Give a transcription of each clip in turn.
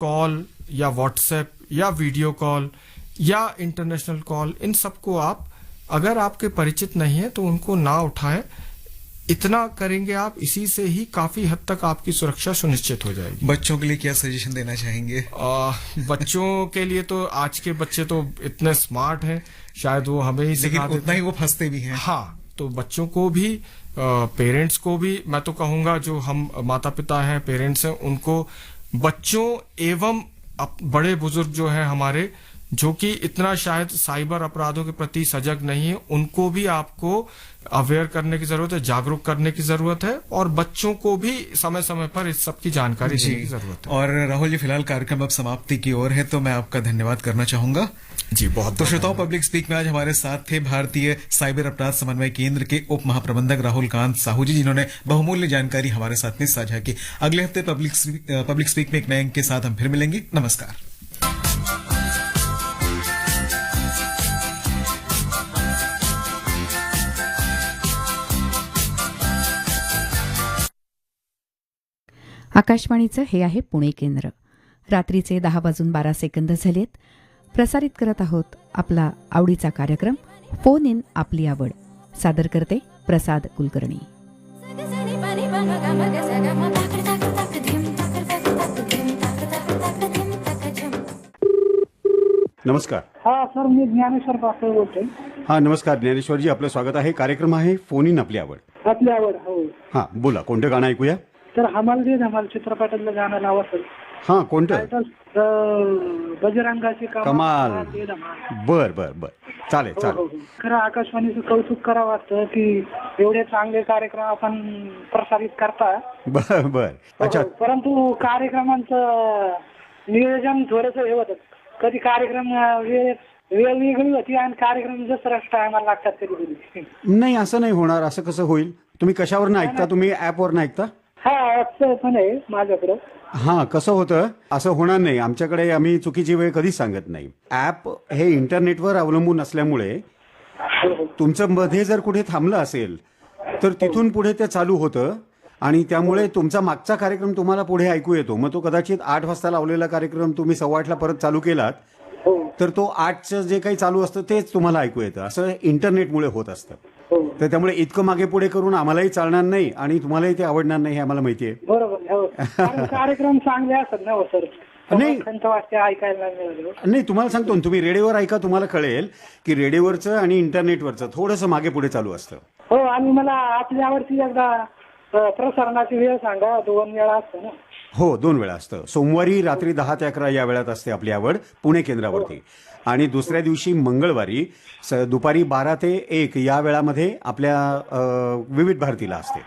Call या WhatsApp या video call या इंटरनेशनल कॉल, इन सबको आप अगर आपके परिचित नहीं है तो उनको ना उठाएं। इतना करेंगे आप, इसी से ही काफी हद तक आपकी सुरक्षा सुनिश्चित हो जाएगी। बच्चों के लिए क्या सजेशन देना चाहेंगे? बच्चों के लिए तो आज के बच्चे तो इतने स्मार्ट हैं, शायद वो हमें ही सिखा देते हैं, उतना ही वो फंसते भी हैं। हाँ, तो बच्चों को भी, पेरेंट्स को भी, मैं तो कहूंगा जो हम माता पिता हैं, पेरेंट्स हैं, उनको बच्चों एवं बड़े बुजुर्ग जो हैं हमारे, जो कि इतना शायद साइबर अपराधों के प्रति सजग नहीं है, उनको भी आपको अवेयर करने की जरूरत है, जागरूक करने की जरूरत है, और बच्चों को भी समय समय पर इस सब की जानकारी देने की जरूरत है। और राहुल जी, फिलहाल कार्यक्रम अब समाप्ति की ओर है, तो मैं आपका धन्यवाद करना चाहूंगा। जी बहुत। तो श्रोताओं, पब्लिक स्पीक में आज हमारे साथ थे भारतीय साइबर अपराध समन्वय केंद्र के उप महाप्रबंधक राहुल कांत साहू जी, जिन्होंने बहुमूल्य जानकारी हमारे साथ में साझा की। अगले हफ्ते पब्लिक स्पीक में एक नए अंक के साथ हम फिर मिलेंगे। नमस्कार। आकाशवाणीचं हे आहे पुणे केंद्र. रात्रीचे 10:12 झालेत. प्रसारित करत आहोत आपला आवडीचा कार्यक्रम फोन इन आपली आवड. सादर करते प्रसाद कुलकर्णी. नमस्कार. हा सर, मी ज्ञानेश्वर पाटील बोलतोय. हा नमस्कार ज्ञानेश्वरजी, आपलं स्वागत आहे. कार्यक्रम आहे फोन इन आपली आवड. आपली आवड. हो. हा बोला, कोणतं गाणं ऐकूया? तर हमाल दे धमाल चित्रपटातलं गाणं लावा सर. हा कोणतं? बजरंगाची कमाल. दे धमाल. बर बर बर, चालेल हो, चालेल. हो. खरं आकाशवाणीचं कौतुक करावं वाटतं की एवढे चांगले कार्यक्रम आपण प्रसारित करता. बर बर. अच्छा, हो, परंतु कार्यक्रमांचं नियोजन थोडंसं हे होतं. कधी कार्यक्रम वेळ वेगळी होती आणि कार्यक्रम दुसऱ्याच टायमाला लागतात कधी कधी. नाही असं नाही होणार. असं कसं होईल? तुम्ही कशावरनं ऐकता? तुम्ही ऍपवरनं ऐकता? हा, असं पण आहे माझ्याकडं. हा, कसं होतं, असं होणार नाही. आमच्याकडे आम्ही चुकीची वेळ कधीच सांगत नाही. ऍप हे इंटरनेटवर अवलंबून असल्यामुळे तुमचं मध्ये जर कुठे थांबलं असेल तर तिथून पुढे ते चालू होतं आणि त्यामुळे तुमचा मागचा कार्यक्रम तुम्हाला पुढे ऐकू येतो. मग तो कदाचित 8 वाजता लावलेला कार्यक्रम तुम्ही 8:15 परत चालू केलात तर तो 8चं जे काही चालू असतं तेच तुम्हाला ऐकू येतं. असं इंटरनेटमुळे होत असतं. तर त्यामुळे इतकं मागे पुढे करून आम्हालाही चालणार नाही आणि तुम्हालाही ते आवडणार नाही, हे आम्हाला माहिती आहे. बरोबर. कार्यक्रम चांगले असतात ना सर. नाही ऐकायला नाही, तुम्हाला सांगतो ना, तुम्ही रेडिओवर ऐका, तुम्हाला कळेल की रेडिओवरचं आणि इंटरनेटवरचं थोडंसं मागे पुढे चालू असतं. हो. आणि मला आपली आवडती एकदा प्रसारणाची वेळ सांगा. 2 वेळा असतं ना? हो, 2 वेळा असतं. सोमवारी रात्री 10 ते 11 या वेळात असते आपली आवड पुणे केंद्रावरती, आणि दुसऱ्या दिवशी मंगळवारी दुपारी 12 ते 1 या वेळामध्ये आपल्या विविध भारतीला असते.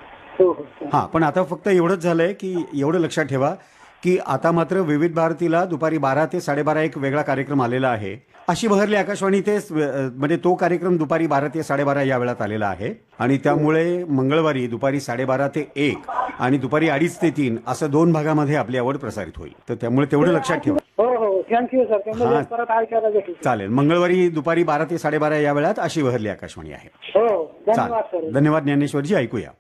हा, पण आता फक्त एवढंच झालंय की एवढं लक्षात ठेवा की आता मात्र विविध भारतीला दुपारी 12 ते 12:30 एक वेगळा कार्यक्रम आलेला आहे. अशी बहरली आकाशवाणी ते म्हणजे तो कार्यक्रम दुपारी 12 ते 12:30 या वेळात आलेला आहे, आणि त्यामुळे मंगळवारी दुपारी 12:30 ते 1 आणि दुपारी 2:30 ते 3 असं 2 भागामध्ये आपली आवड प्रसारित होईल. तर त्यामुळे तेवढं लक्षात ठेवा. हो, थँक्यू सर. परत ऐकायला भेटेल. चालेल. मंगळवारी दुपारी 12 ते 12:30 या वेळात अशी बहरली आकाशवाणी आहे. हो, धन्यवाद सर. चालेल, धन्यवाद ज्ञानेश्वरजी. ऐकूया.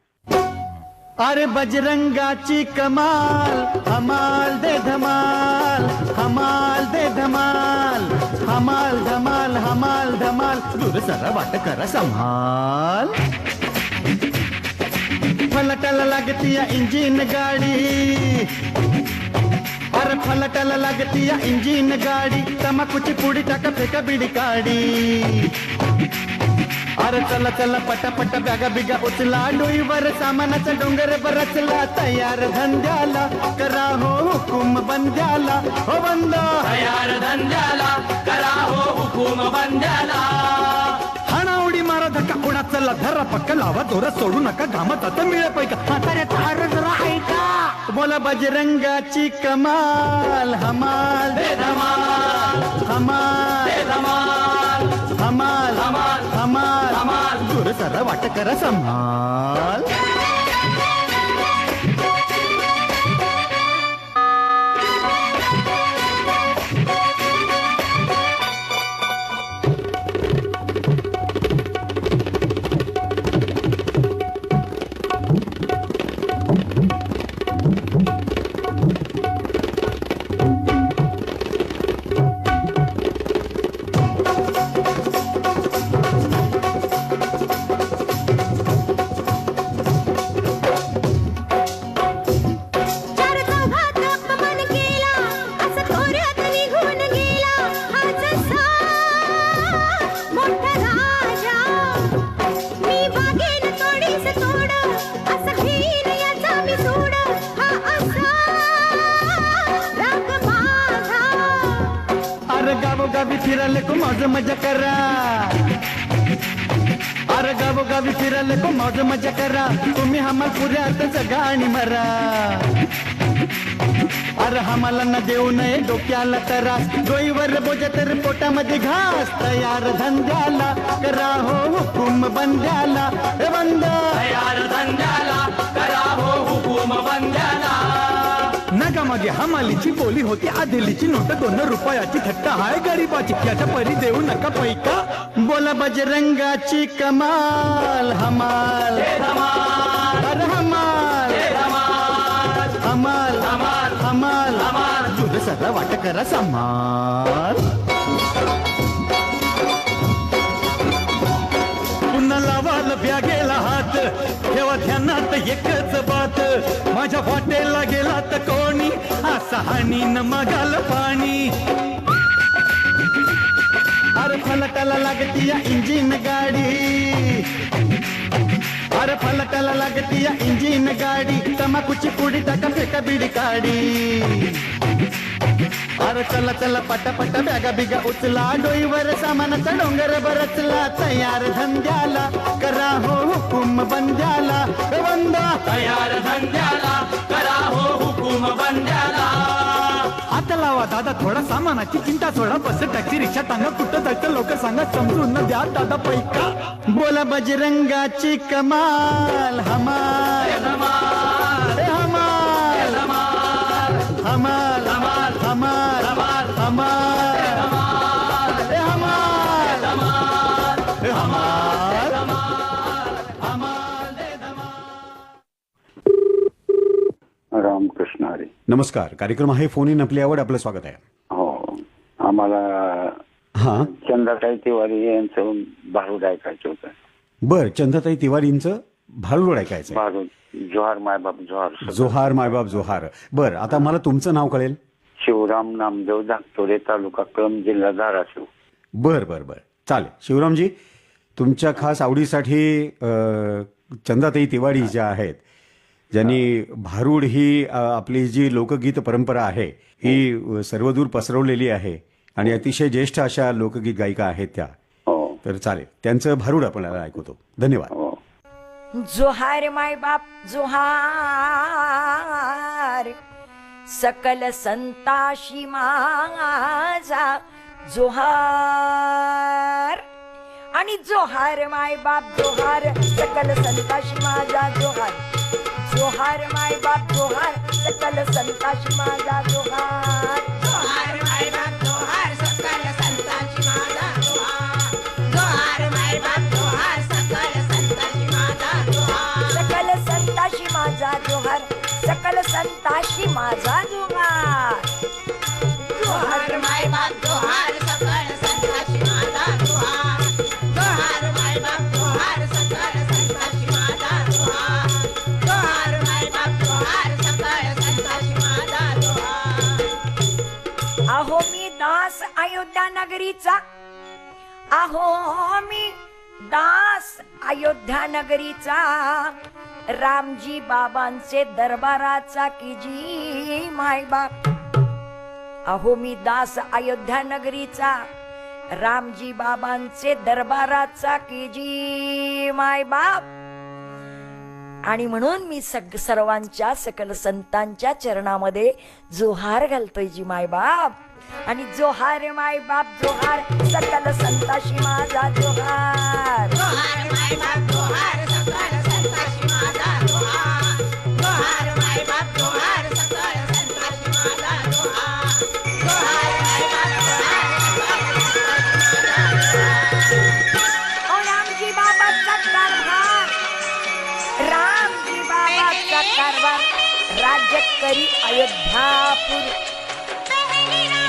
अरे बजरंगाची कमाल, हमाल दे धमाल, हमाल दे धमाल, हमाल धमाल, हमाल धमाल, दूर जरा वाट करा संभाल. फलाटाला लागती या इंजिन गाडी, अरे फलाटाला लागती या इंजिन गाडी, तमाकुची पुडी टाका फेका बिडी काडी. अरे चला चला पटापट बॅगा बिगा उचला, डोईवर सामानाचा डोंगर बरचला. तयार धंद्याला करा हो हुकूम बंद्याला, हो बंद तयार धंद्याला करा हो हुकूम बंद्याला. हाणा उडी मारा धक्का उडा, चला धरा पक्का लावा जोरा, सोडू नका घामात आता मिळे पैका. म्हाताऱ्याचा आरज राहायचा, बोला बजरंगाची कमाल, हमाल दे धमाल, हमाल दे धमाल, हमाल हमाल हमाल हमाल, दूर जरा वाट करा संभाल. गावोगावी फिराले को मौज मजा करा, अरे गावोगावी फिराले को मौज मजा करा, तुम्ही हमाल पुऱ्यात जगा आणि मरा. अरे आम्हाला न देऊ नये डोक्याला त्रास, डोईवर बोजा तर पोटामध्ये घास. तयार धंद्याला करा हो हुकूम बंद्याला, हे बंद तयार धंद्याला करा हो हुकूम बंद्याला. नगामागे हमालीची बोली होती, आधेलीची नोट 2 रुपयाची, थट्टा हाय गरीबाची, याच्या परी देऊ नका पैका. बोला बजरंगाची कमाल हमाल, अरे हमाल हमाल हमाल हमाल, तुझं सगळं वाट करा समाल. पुन्हा लावाल ब्यागेला हात, ठेवा ध्यानात एकच बात, माझ्या वाटेला गेला तर कोणी असा हानी न मागाल पाणी. अरे फलटाला लागती या इंजिन गाडी, अरे फलटाला लागती या इंजिन गाडी, तमाकुची पुडी टाका फेका बिडी काडी. अरे चला चला पटापटा बॅगा बिगा उचला, डोईवर सामानाचा डोंगर बरचला. तयार धंद्याला करा हो हुकूम बंद्याला, बंदा तयार धंद्याला करा हो हुकूम बंद्याला. आता लावा दादा थोडा सामानाची चिंता सोडा, बस टॅक्सी रिक्षा टांगा, कुठं जायचं लोक सांगा, समजून न द्या दादा पैका. बोला बजरंगाची कमाल हमाल हमाल हमाल हमाल हमाल हमाल हमाल हमाल. रामकृष्ण हरी. नमस्कार, कार्यक्रम आहे फोन इन आपली आवड, आपलं स्वागत आहे. हो, आम्हाला हा चंद्रकांत तिवारी यांचं भारूड ऐकायचं होतं. बर, चंद्रताई तिवारींचं भारूड ऐकायचं. भारूड, जोहार मायबाप जोहार. जोहार मायबाप जोहार. बर, आता मला तुमचं नाव कळेल. शिवराम नामदेव धाकतोडे, तालुका कळंब, जिल्हा धाराशिव. बर बर बर, चालेल. शिवरामजी, तुमच्या खास आवडीसाठी चंद्रताई तिवारी ज्या आहेत, ज्यांनी भारूड ही आपली जी लोकगीत परंपरा आहे ही सर्वदूर पसरवलेली आहे आणि अतिशय ज्येष्ठ अशा लोकगीत गायिका आहेत त्या. हो तर चालेल, त्यांचं भारूड आपल्याला ऐकवतो. धन्यवाद. हो. जोहार माय बाप जोहार, सकल संताशी माझा जोहार. आणि जोहार माय बाप जोहार, सकल संताशी माझा जोहार. जोहार माय बाप जोहार, सकल संताशी माझा जोहार. जोहार माय बाप जोहार, सकल संतांची माझा जोहार. जोहार माय बाप जोहार, सकल संतांची माझा जोहार. सकल संताशी माझा जोहार, सकल संताशी माझा जोहार. जोहार माय बाप जोहार, सकल संतांची माझा जोहार. जोहार माय बाप जोहार, सकल संतांची माझा जोहार. जोहार माय बाप जोहार, सकल संतांची माझा जोहार. अहो मी दास अयोध्या नगरीचा, अहो मी दास अयोध्या नगरीचा, रामजी बाबांचे दरबाराचा की जी माय बाप. अहो मी दास अयोध्या नगरीचा, रामजी बाबांचे दरबाराचा की जी माय बाप. आणि म्हणून मी सर्वांच्या सकल संतांच्या चरणामध्ये जोहार घालतोय जी माय बाप. आणि जोहार माय बाप जोहार, सकल संताशी माझा जोहार. जोहार माय बाप जोहार, सकल संतांची माझा जोहार. जोहार माय बाप जोहार, सकल संतांची माझा जोहार. जोहार माय बाप जोहार, सकल संतांची माझा जोहार. ओ रामजी बाबाचा कारभार, रामजी बाबाचा कारभार, राज्य करी अयोध्यापूर.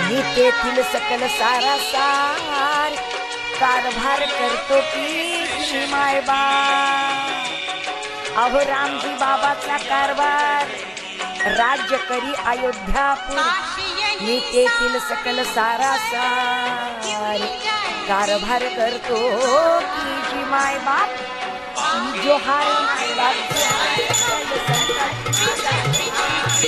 मी तेथील सकल सारा सार, कारभार करतो की माय बाप. अहो रामजी बाबाचा कारभार, राज्य करी अयोध्यापूर. मी तेथील सकल सारा सार, कारभार करतो की जी माय बाप. जोहार माय बाप जोहार, सकल संतांची माझा जोहार.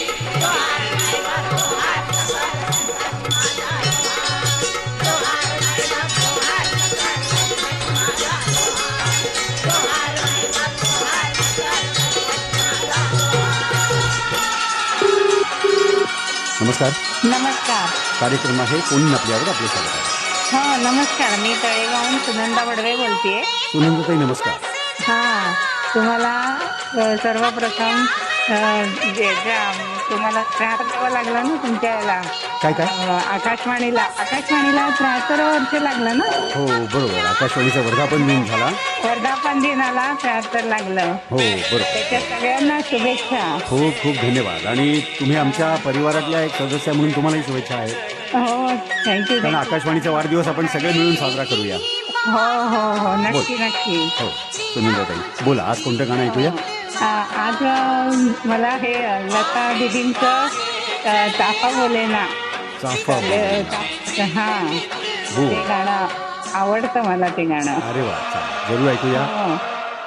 जोहार माय बाप जोहार, सकल संतांची माझा जोहार. जोहार नमस्कार. नमस्कार. कार्यक्रम आहे फोन आपल्यावर आपलं स्वागत आहे. हो नमस्कार. मी तळेगावहून सुनंदा बडवे बोलतेय. सुनंदाताई नमस्कार. हा तुम्हाला सर्वप्रथम तुम्हाला 73 द्यावं लागलं ना तुमच्या याला काय आकाशवाणीला 73 वर्ष लागलं ना. हो बरोबर. आकाशवाणीचा वर्धापन दिन झाला. वर्धापन दिनाला 73 लागलं. हो बरोबर. त्याच्या सगळ्यांना शुभेच्छा. खूप खूप धन्यवाद. आणि तुम्ही आमच्या परिवारातल्या एक सदस्य म्हणून तुम्हालाही शुभेच्छा आहेत. हो थँक्यू. कारण आकाशवाणीचा वाढदिवस आपण सगळे मिळून साजरा करूया. हो हो हो नक्की नक्की. हो सुनंदाताई बोला, आज कोणतं गाणं ऐकूया? आज मला हे लता दीदींचं चाफा बोले ना. चाफा हा हो. ते गाणं आवडतं मला ते गाणं. अरे वा, जरूर ऐकूया.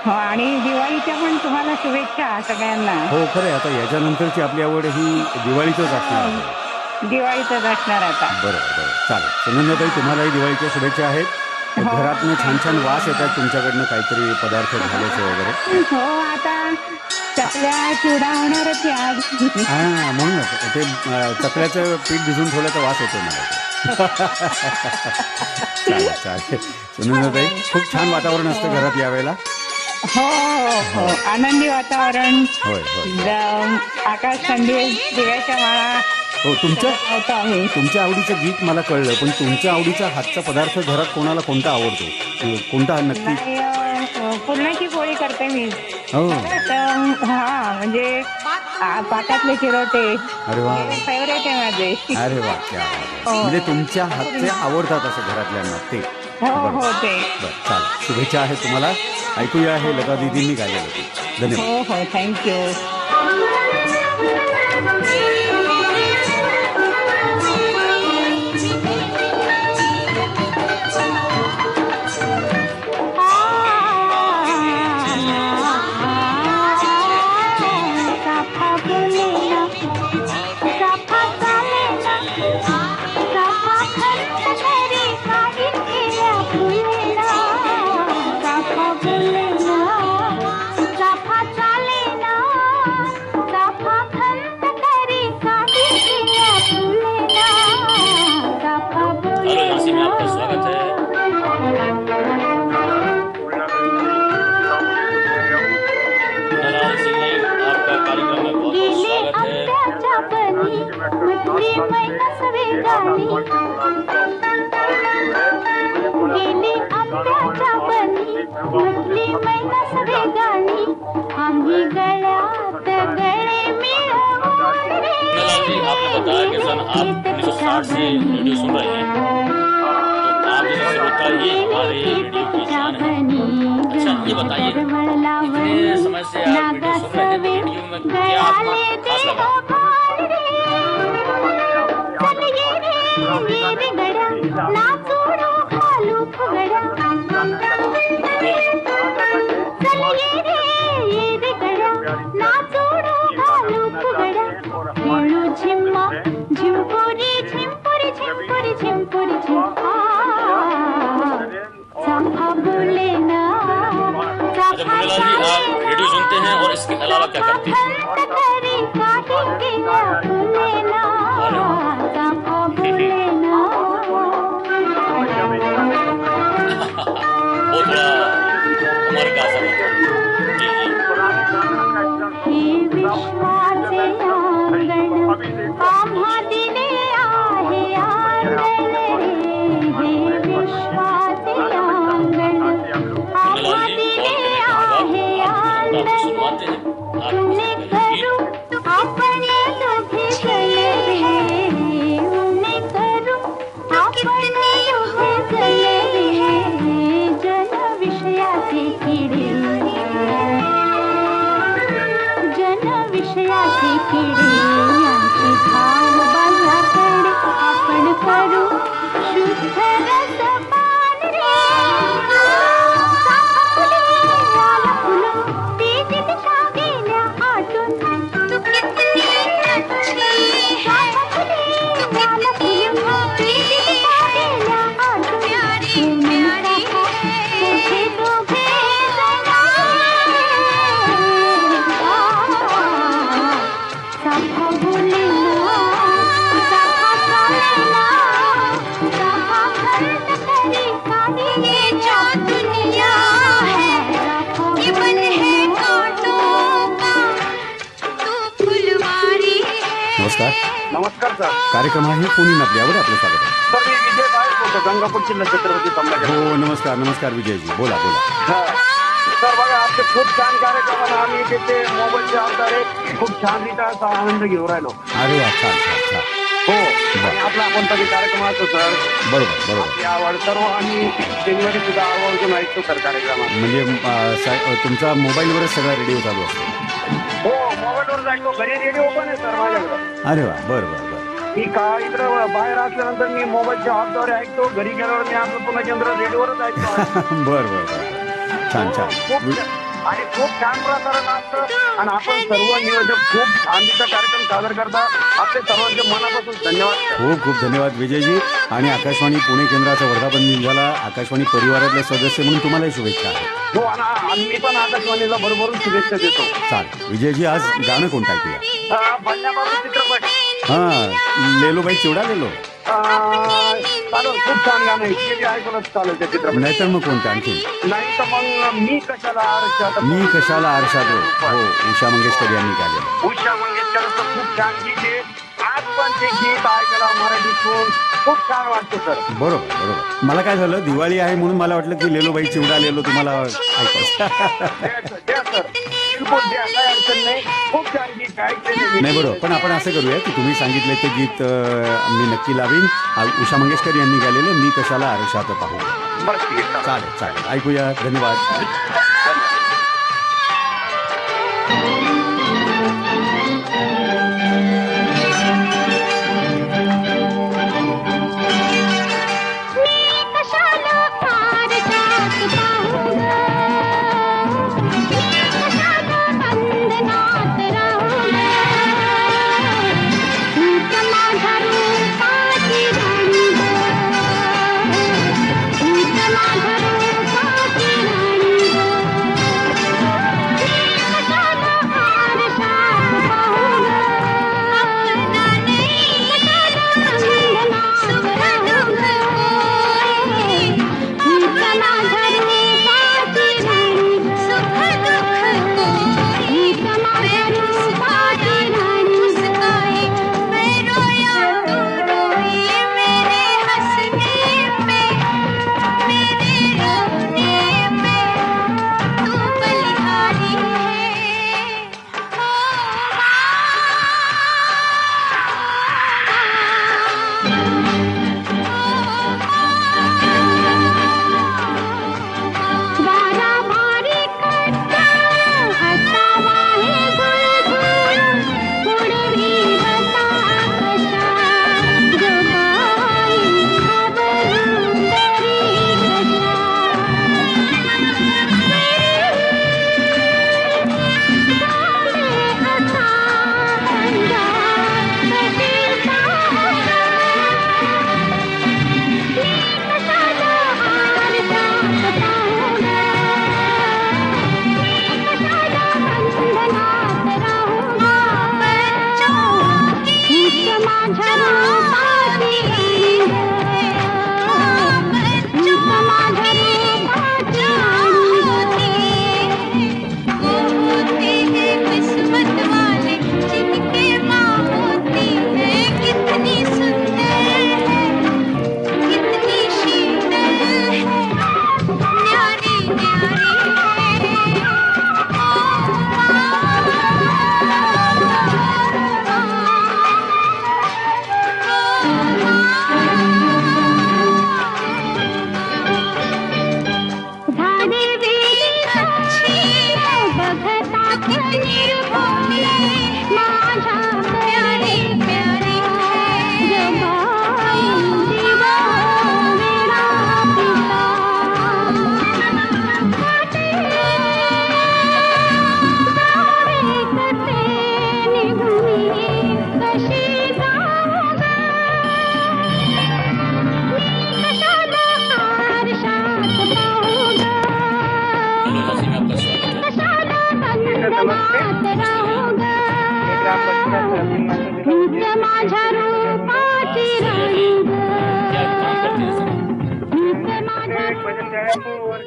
हो आणि दिवाळीच्या पण तुम्हाला शुभेच्छा सगळ्यांना. हो खरं. आता याच्यानंतरची आपली आवड ही दिवाळीतच असणार आहे. दिवाळीतच असणार आता. बरोबर. चालेल सुनंदाताई, तुम्हालाही दिवाळीच्या शुभेच्छा आहेत. घरातनं छान छान वास येतात तुमच्याकडनं काहीतरी पदार्थ झाल्याचे वगैरे. हो आता चकल्या चिवडा होणारच आज. हा म्हणूनच ते चकल्याचं पीठ भिजून ठेवल्याचा वास येतो मला. चालेल सुनंदाताई, खूप छान वातावरण असतं घरात यावेळेला. हो हो आनंदी वातावरण. होय. आकाश कंदील दिव्याच्या माळा. हो तुमच्या आवडीचं गीत मला कळलं, पण तुमच्या आवडीचा हातचा पदार्थ घरात कोणाला कोणता आवडतो? कोणता नक्की? पुरणाची पोळी करते मी. हो हा म्हणजे पाटातले चिरोटे. अरे वा, फेवरेट आहे माझे. अरे वा, क्या म्हणजे तुमच्या हातचे आवडतात असं घरातल्यांना ते. हो ते. बरं चालेल, शुभेच्छा आहेत तुम्हाला. ऐकूया हे लता दीदींनी गायलेलं ते. धन्यवाद. हो थँक्यू. आपने बताया कि सन आप 1960 से रेडियो सुन रहे हैं, तो आप जैसे श्रोता ही हमारे रेडियो की जान है। अच्छा ये बताइए, इतने समय से आप रेडियो सुन रहे हैं, तो रेडियो में क्या आपको खास लगा? रेडियो सुनते हैं और इसके अलावा क्या करते हैं? वो थोड़ा उम्र का असर होता है। सुनवाते हैं नमस्कार सर. कार्यक्रम आहे फोन इन आपली आवड, आपलं स्वागत आहे. सर मी विजय बाहेर बोलतो, गंगापूर जिल्हा छत्रपती संभाजी. हो नमस्कार नमस्कार विजयजी, बोला बोला. सर बघा आपले खूप छान कार्यक्रम आहे. आम्ही तिथे मोबाईलच्या आधारे खूप छान रीत्या असा आनंद घेऊन राहिलो. अरे वा, छान छान छान. हो आणि आपला कोणता बी कार्यक्रम असतो सर, बरोबर बरोबर. आपली आवड सर्व आम्ही शनिवारी सुद्धा आवर्जून ऐकतो सर कार्यक्रमात. म्हणजे तुमचा मोबाईलवरच सगळा रेडिओ चालू असतो? हो मोबाईलवर ऐकतो, घरी रेडिओ पण आहे सर माझ्याकडं. अरे वा, बरं बरं बरं. मी का इकडं बाहेर असल्यानंतर मी मोबाईलच्या ॲपद्वारे ऐकतो, घरी गेल्यावर मी आपलं पुन्हा केंद्र रेडिओवरच ऐकतो. बरं बरं बरं, छान छान. आणि खूप छान प्रसारण असतं आणि आपण सर्व नियोजक खूप छान रीत्या कार्यक्रम सादर करता. आपले सर्वांचे मनापासून धन्यवाद. खूप खूप धन्यवाद विजयजी. आणि आकाशवाणी पुणे केंद्राचा वर्धापन दिन झाला, आकाशवाणी परिवारातले सदस्य म्हणून तुम्हालाही शुभेच्छा. हो आणि मी पण आकाशवाणीला भरभरून शुभेच्छा देतो. चालेल विजयजी, आज गाणं कोणतं ऐकूया? बंड्याबाबू चित्रपट. हां, लेलो बाई चिवडा लेलो. चालेल, खूप छान गाणं आहे, ते ऐकूनच चालेल त्या चित्रपट. नाहीतर मग कोणतं आणखी? नाही तर मग मी कशाला आरशात. मी कशाला आरशात. हो, उषा मंगेशकर यांनी गायलेलं. उषा मंगेशकरचं खूप छान गीत आहे. आज पण ते गीत ऐकायला मराठीतून खूप छान वाटतं सर. बरोबर बरोबर. मला काय झालं, दिवाळी आहे म्हणून मला वाटलं की लेलो बाई चिवडा लेलो तुम्हाला ऐकायचं. द्या सर, बिलकुल द्या, काय अडचण नाही. खूप छान गीत ऐकले नाही. बरोबर, पण आपण असं करूया की तुम्ही सांगितले ते गीत मी नक्की लावीन. उषा मंगेशकर यांनी गायलेले मी कशाला आरशात पाहू. चालेल चालेल, ऐकूया. धन्यवाद.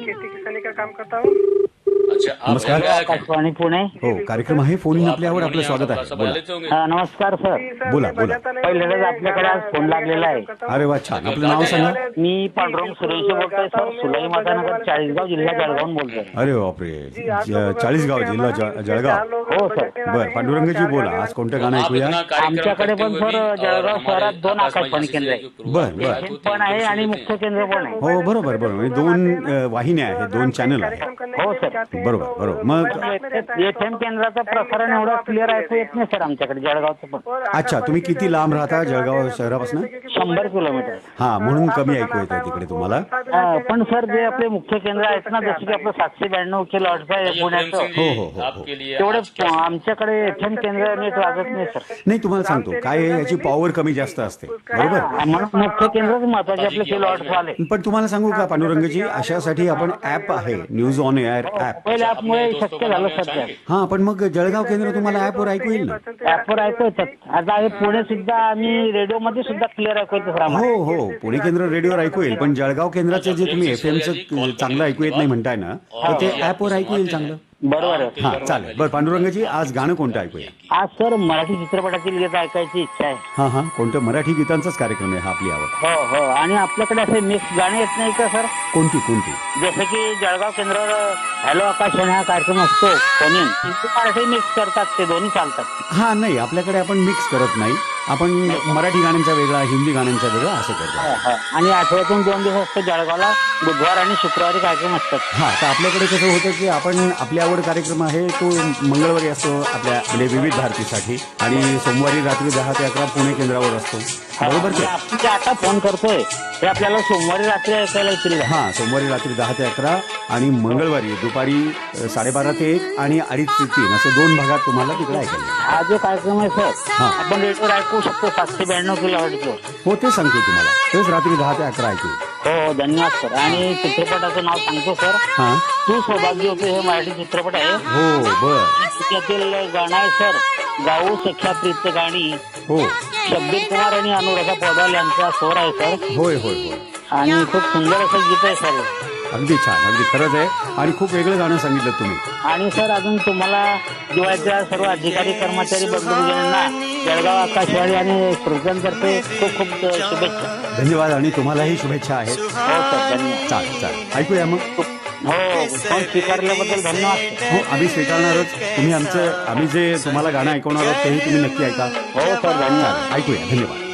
खेती किसानी का काम करता हूँ. नमस्कार. आकाशवाणी पुणे. हो, कार्यक्रम आहे फोन इन आपली आवड. आपलं स्वागत आहे. बोला नमस्कार सर. बोला बोला. पहिल्यांदाच आपल्याकडे आज फोन लागलेला आहे. अरे वा, छान. आपलं नाव सांगा. मी पांडुरंग सुरेश बोलतोय सर. सुलाई मातानगर, चाळीसगाव जिल्हा जळगावून बोलतोय. अरे बापरे, चाळीसगाव जिल्हा जळगाव. हो सर. बर, पांडुरंगजी बोला, आज कोणतं गाणं ऐकूया? आमच्याकडे पण सर जळगाव शहरात 2 आकाशवाणी केंद्र आहे. बर बर. FM पण आहे आणि मुख्य केंद्र पण आहे. हो, बरोबर बरोबर. 2 वाहिन्या आहेत, 2 चॅनल आहेत. हो सर. बरोबर बरोबर. मग FM केंद्राचं प्रसारण एवढं क्लिअर ऐकू येत नाही सर आमच्याकडे जळगावचं पण. अच्छा, तुम्ही किती लांब राहता जळगाव शहरापासून? 100 किलोमीटर. हा, म्हणून कमी ऐकू येत आहे तिकडे तुम्हाला. पण सर जे आपले मुख्य केंद्र आहेत ना, जसं की आपलं 792 किलोहर्ट्झ आहे पुण्याचं. हो हो हो. तेवढे आमच्याकडे FM केंद्र नीट वाजत नाही सर. नाही, तुम्हाला सांगतो काय आहे, याची पॉवर कमी जास्त असते. बरोबर. म्हणून मुख्य केंद्रच महत्वाचे आपले किलोहर्ट्झ वाले. पण तुम्हाला सांगू का पांडुरंगजी, अशासाठी आपण ऍप आहे, न्यूज ऑन एअर ऍप. पहिल्या ऍपमुळे शक्य झालं सध्या. हा, पण मग जळगाव केंद्र तुम्हाला ऍपवर ऐकू येईल ना? ऍपवर ऐकू येतात. आता हे पुणे सुद्धा आम्ही रेडिओ मध्ये सुद्धा क्लिअर ऐकू येतो सर आम्हाला. हो हो, पुणे केंद्र रेडिओवर ऐकू येईल, पण जळगाव केंद्राचं जे तुम्ही FMचं चांगलं ऐकू येत नाही म्हणताय ना, तर ते ऍपवर ऐकू येईल चांगलं. बरोबर आहे. हा, चालेल. बरं पांडुरंगजी, आज गाणं कोणतं ऐकूया? आज सर मराठी चित्रपटातील गीत ऐकायची इच्छा आहे. हा हा, कोणतं? मराठी गीतांचाच कार्यक्रम आहे हा, आपली आवड. हो हो. आणि आपल्याकडे असे मिक्स गाणे येत नाही का सर? कोणती कोणती? जसं की जळगाव केंद्रावर हॅलो आकाशवाणी हा कार्यक्रम असतो कोणी मराठी मिक्स करतात, ते दोन्ही चालतात. हा, नाही, आपल्याकडे आपण मिक्स करत नाही. आपण मराठी गाण्यांचा वेगळा, हिंदी गाण्यांचा वेगळा असं करतो. आणि आठवड्यातून 2 दिवस असतो जळगावला, बुधवार आणि शुक्रवारी कार्यक्रम असतात. हा, तर आपल्याकडे कसं होतं की आपण आपली आवड कार्यक्रम आहे तो मंगळवारी असतो आपल्या म्हणजे विविध भारतीसाठी, आणि सोमवारी रात्री 10 ते 11 पुणे केंद्रावर असतो. बरोबर की? आपण जे आता फोन करतोय ते आपल्याला सोमवारी रात्री ऐकायला येतील. हा, सोमवारी रात्री 10 ते 11 आणि मंगळवारी दुपारी 12:30 ते 1 आणि 2:30 ते 3 असे 2 भागात तुम्हाला तिकडे ऐकायला. हा जो कार्यक्रम आहे सर, आपण रेडिओवर ऐकू शकतो 792 किलोहर्ट्झ. हो, ते सांगतो तुम्हाला. तेच रात्री 10 ते 11 ऐकू. हो, धन्यवाद सर. आणि चित्रपटाचं नाव सांगतो सर. हा, तू सौभाग्य होते, हे मराठी चित्रपट आहे. हो, बर. त्यातील गाणं आहे सर, गाऊ सख्या प्रीत गाणी. हो, शब्दीर कुमार आणि अनुराधा पौडवाल यांचा स्वर आहे सर. होय होय होय. आणि खूप सुंदर असं गीत आहे सर. अगदी छान, अगदी खरंच आहे. आणि खूप वेगळं गाणं सांगितलं तुम्ही. आणि सर अजून तुम्हाला दिवाळीच्या सर्व अधिकारी कर्मचारी बंधूंना जळगाव आकाशवाणी आणि श्रोत्यांतर्फे खूप खूप शुभेच्छा. धन्यवाद. आणि तुम्हालाही शुभेच्छा आहेत. हो सर, धन्यवाद. चालेल चालेल, ऐकूया मग. हो, फोन स्वीकारल्याबद्दल धन्यवाद. हो, आम्ही स्वीकारणारच. तुम्ही आम्ही जे तुम्हाला गाणं ऐकवणार आहोत तेही तुम्ही नक्की ऐका. हो सर, धन्यवाद. ऐकूया. धन्यवाद.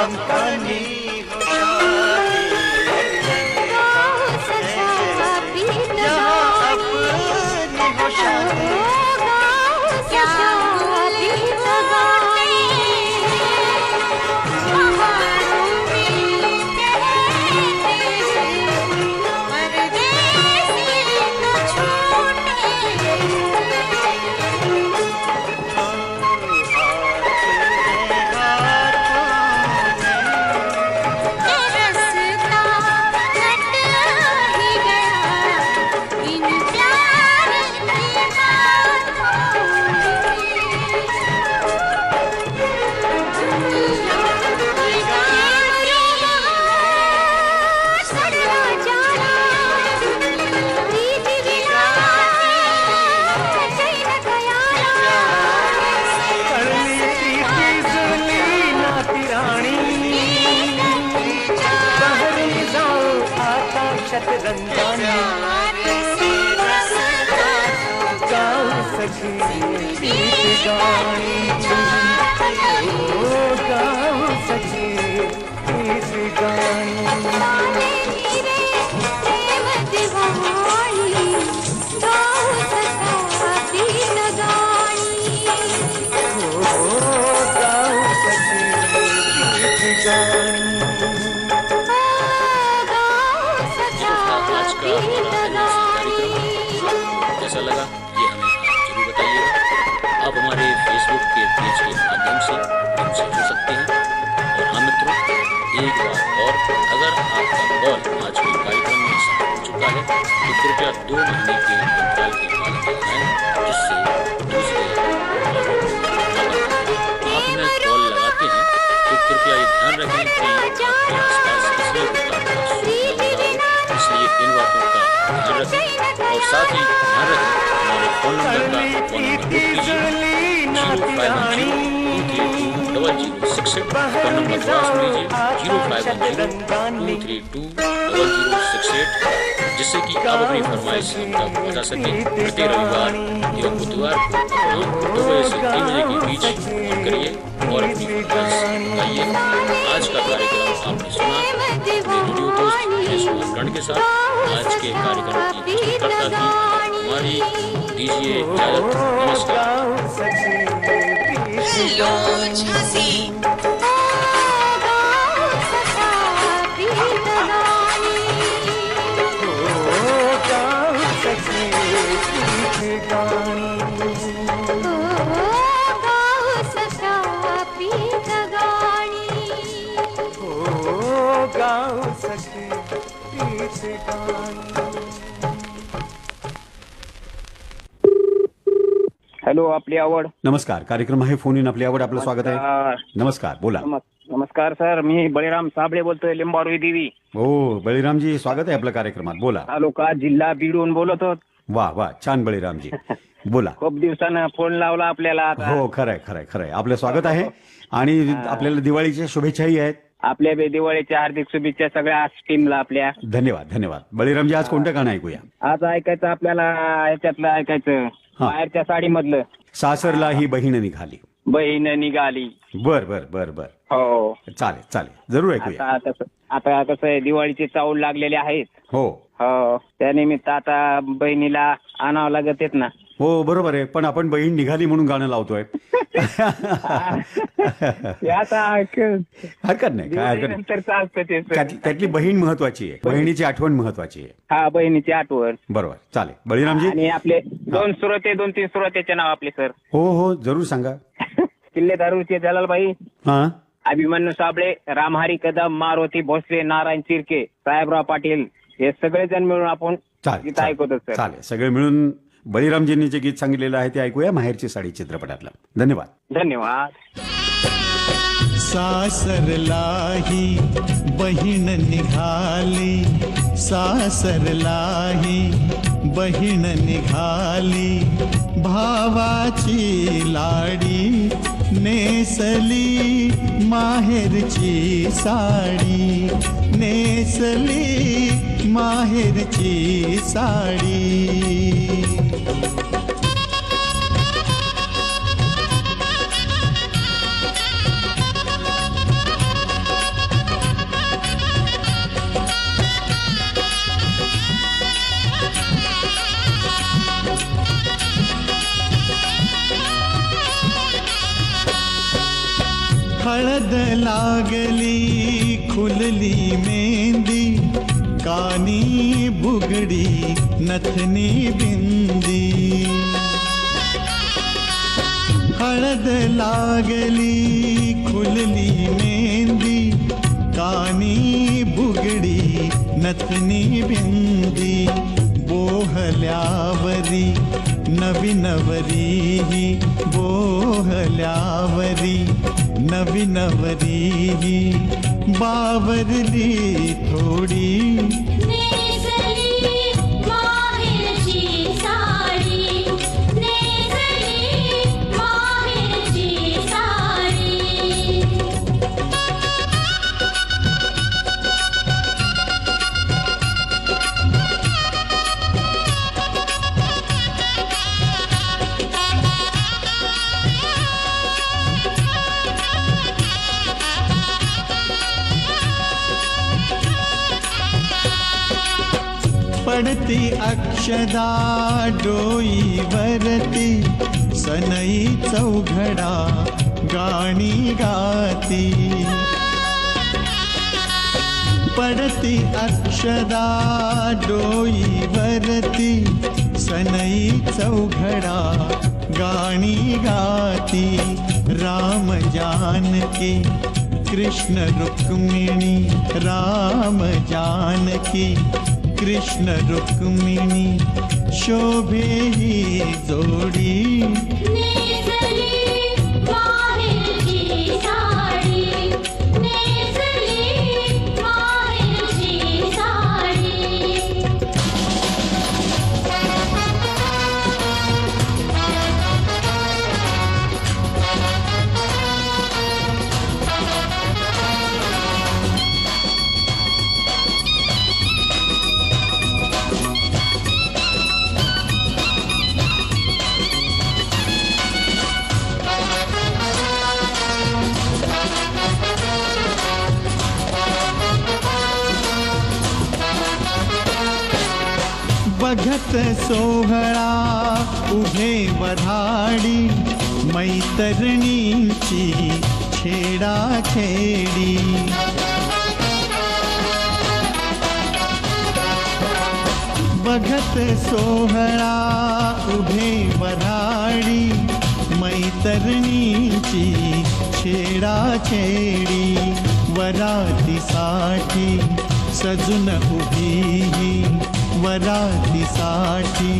अंकानी कैसा लगा ये हमें आप जरूर बताइएगा। आप हमारे फेसबुक के पेज के माध्यम से हमसे जुड़ सकते हैं। और हाँ मित्रों, एक बात और, अगर आपका कॉल आज के कार्यक्रम में शामिल हो चुका है तो कृपया 2 महीने के अंतराल के पालन कराएं, जिससे दूसरे आप हमें कॉल लगाते हैं तो कृपया ये ध्यान रखें कि आपके आसपास किसी प्रकार का शोर न हो, इसलिए इन बातों का ध्यान रखें। और साथ ही ध्यान रखें हमारे फोन नंबर का फोन नंबर नोट कीजिए 0510-232-0068। फोन नंबर दोबारा सुन लीजिए 0510-232-0068, जिससे कि आप अपनी फरमाइश हम तक पहुँचा सकें। प्रति रविवार एवं बुधवार को अपना 2 बजे से 3 बजे के बीच फोन करिए और अपनी फरमाइश आइए। आज का कार्यक्रम आपने सुना अपने रेडियो दोस्त सुमन के साथ। आज के कार्यक्रम की प्रस्तुतकर्ता थी हमारी, दीजिए इजाजत, नमस्कार। हॅलो, आपली आवड. नमस्कार, कार्यक्रम आहे फोन इन आपली आवड, आपलं स्वागत आहे. नमस्कार, बोला. नमस्कार सर, मी बळीराम साबळे बोलतोय, लिंबारू देवी. हो बळीरामजी, स्वागत आहे आपल्या कार्यक्रमात, बोला. तालुका जिल्हा बीडहून बोलत होत. वा वा, छान बळीरामजी, बोला. खूप दिवसानं फोन लावला आपल्याला आता. हो, खरंय खरंय खरंय, आपलं स्वागत आहे आणि आपल्याला दिवाळीच्या शुभेच्छाही आहेत. आपल्या दिवाळीच्या हार्दिक शुभेच्छा सगळ्या टीमला आपल्या. धन्यवाद धन्यवाद. बळीरामजी, आज कोणतं गाणं ऐकूया? आज ऐकायचं आपल्याला ह्याच्यातलं ऐकायचं, बाहेरच्या साडीमधलं. सासरला ही बहीण निघाली. बहीण निघाली. बर बर बर बर, हो चालेल चालेल, जरूर ऐकूया. आता कसं आहे, दिवाळीचे चाऊल लागलेले आहेत. हो हो, त्यानिमित्त आता बहिणीला आणावं लागत आहेत ना. हो बरोबर आहे, पण आपण बहीण निघाली म्हणून गाणं लावतोय. हरकत नाही, काय हरकत नाही. त्यातली बहीण महत्वाची आहे, बहिणीची आठवण महत्वाची आहे. हा, बहिणीची आठवण. बरोबर, चालेल बळीरामजी. आणि आपले 2-3 श्रोत्याचे नाव आपले सर. हो हो, जरूर सांगा. किल्ले दारूचे जलालबाई, हा, अभिमन्यू साबळे, रामहरी कदम, मारुती भोसले, नारायण चिरके, साहेबराव पाटील, हे सगळेजण मिळून आपण गीत ऐकतो सर. चालेल, सगळे मिळून बळीरामजींनी जे गीत सांगितलेलं आहे ते ऐकूया, माहेरची साडी चित्रपटातलं. धन्यवाद. धन्यवाद. सासरलाही बहीण निघाली, सासरलाही बहीण निघाली, भावाची लाडी नेसली माहेरची साडी, नेसली माहेरची साडी. हळद लागली खुलली मेहंदी कानी बुगडी नथनी बिंदी हळद लागली खुलली मेहंदी कानी बुगडी नथनी बिंदी बोहल्यावरी नवीनवरी बोहल्यावरी नवीनवरी बावरली थोडी पडती अक्षदा डोईवरती सनई चौघडा गाणी गाती पडती अक्षदा डोईवरती सनई चौघडा गाणी गाती राम जानकी कृष्ण रुक्मिणी राम जानकी कृष्ण रुक्मिणी शोभे ही जोडी बघत सोहळा उभे वऱ्हाडी मैतरणींची छेडा छेडी बघत सोहळा उभे वऱ्हाडी मैतरणींची छेडा छेडी वरातीसाठी सजून उभी वरातीसाठी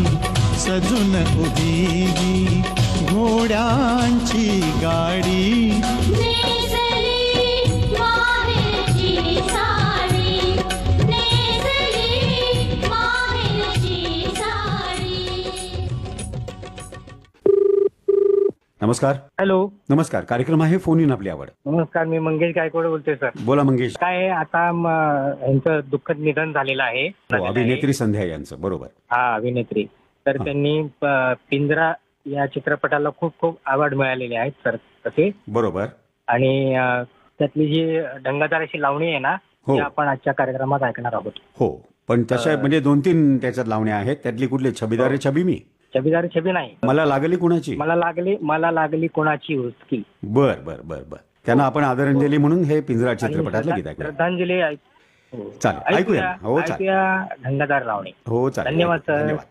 सजून उभी घोड्यांची गाडी नमस्कार. हॅलो. नमस्कार. कार्यक्रम आहे फोन इन आपली आवड. नमस्कार, मी मंगेश गायकवाड बोलतोय सर. बोला मंगेश. काय आहे, आता यांचं दुःखद निधन झालेलं आहे. अभिनेत्री संध्या यांचं. बरोबर. हा, अभिनेत्री. तर त्यांनी पिंजरा या चित्रपटाला खूप खूप अवॉर्ड मिळालेले आहेत सर तसे. बरोबर. आणि त्यातली जी ढंगादार अशी लावणी आहे ना, ती आपण आजच्या कार्यक्रमात ऐकणार आहोत. हो, पण तशा म्हणजे 2-3 त्याच्यात लावण्या आहेत. त्यातली कुठली? छबीदारे छबी मी. छबीदार छबी नाही. मला लागली कोणाची? मला लागली कोणाची हुसकी. बर बर बर बर. त्यांना आपण आदरांजली म्हणून हे पिंजरा चित्रपटातलं गीत ऐकूया. श्रद्धांजली. चालेल, ऐकूया. हो चालेल. ऐकूया ढंगादार लावणी. हो चालेल. धन्यवाद सर. धन्यवाद.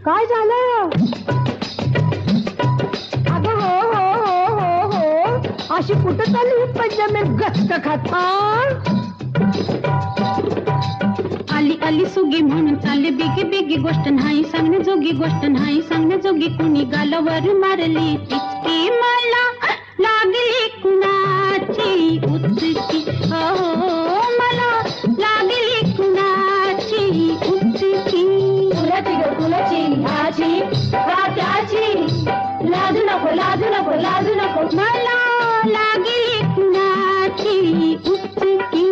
काय झालं? अगं हो हो हो हो हो, अशी कुठं चालली पंजाबी गचक खाता? आली आली सुगी म्हणून चालली बिगी बिगी, गोष्ट नाही सांगण्याजोगी, गोष्ट नाही सांगण्याजोगी. कुणी गालावर मारली पिचकी, मला लागली कुणाची उचकी. हो मला लागली कुणाची उचकी. कुणाची ग कुणाची? ह्याची का त्याची? लाजू नको लाजू नको लाजू नको, मला लागली कुणाची उचकी.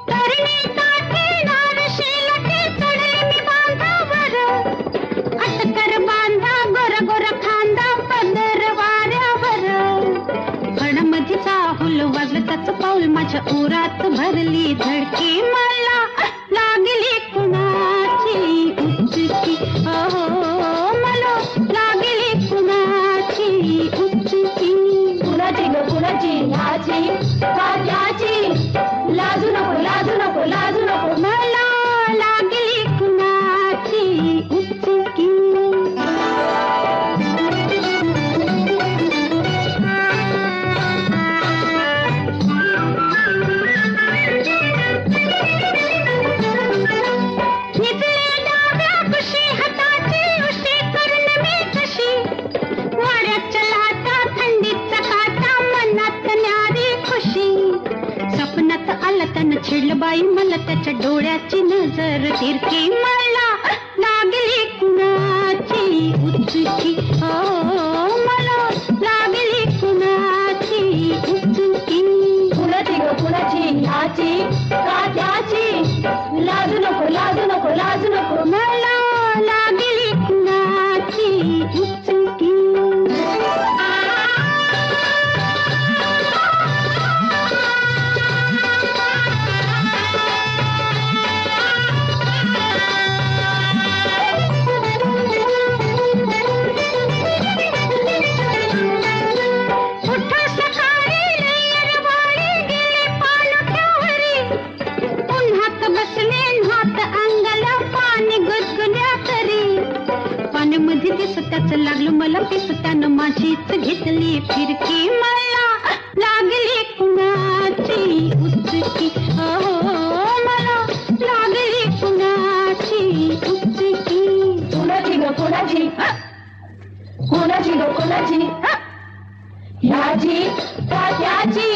तरणी काठी नारशी लटी चढली मी बांधा, तिरकी मला लागली कुणाची उचकी मला लागली कुणाची उचकी कुणाची ग कुणाची ह्याची का त्याची लाजू नको लाजू नको लाजू नको मला लागली कुणाची उचकी मध्ये दिसताच लागलं मला पिस त्यानं माझीच घेतली फिरकी मला लागली कुणाची उचकी मला लागली कुणाची उचकी कुणाची ग कुणाची कुणाची ग कुणाची ह्याची का त्याची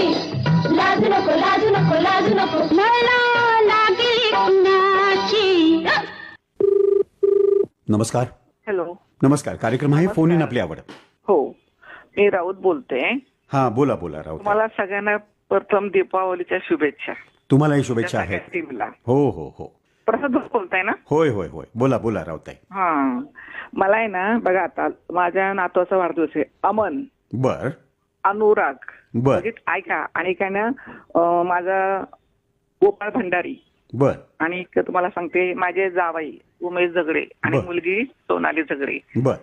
लाजू नको लाजू नको लाजू नको मला लागली कुणाची. नमस्कार. हॅलो. नमस्कार. कार्यक्रम आहे फोन इन आपली आवड. हो, मी राऊत बोलते. हा, बोला बोला राऊत. तुम्हाला सगळ्यांना प्रथम दीपावलीच्या शुभेच्छा. तुम्हाला शुभेच्छा आहेत. टीमला. हो हो हो. प्रसाद बोलताय ना? होय होय होय. बोला बोला राऊत आहे. हा, मला आहे ना, बघा आता माझ्या नातवाचा वाढदिवस आहे. अमन. बर. अनुराग. बर. म्हणजे ऐका, आणि काय ना माझा गोपाळ भंडारी. बर. आणि तुम्हाला सांगते माझे जावाई उमेश झगडे आणि मुलगी सोनाली झगडे. बर.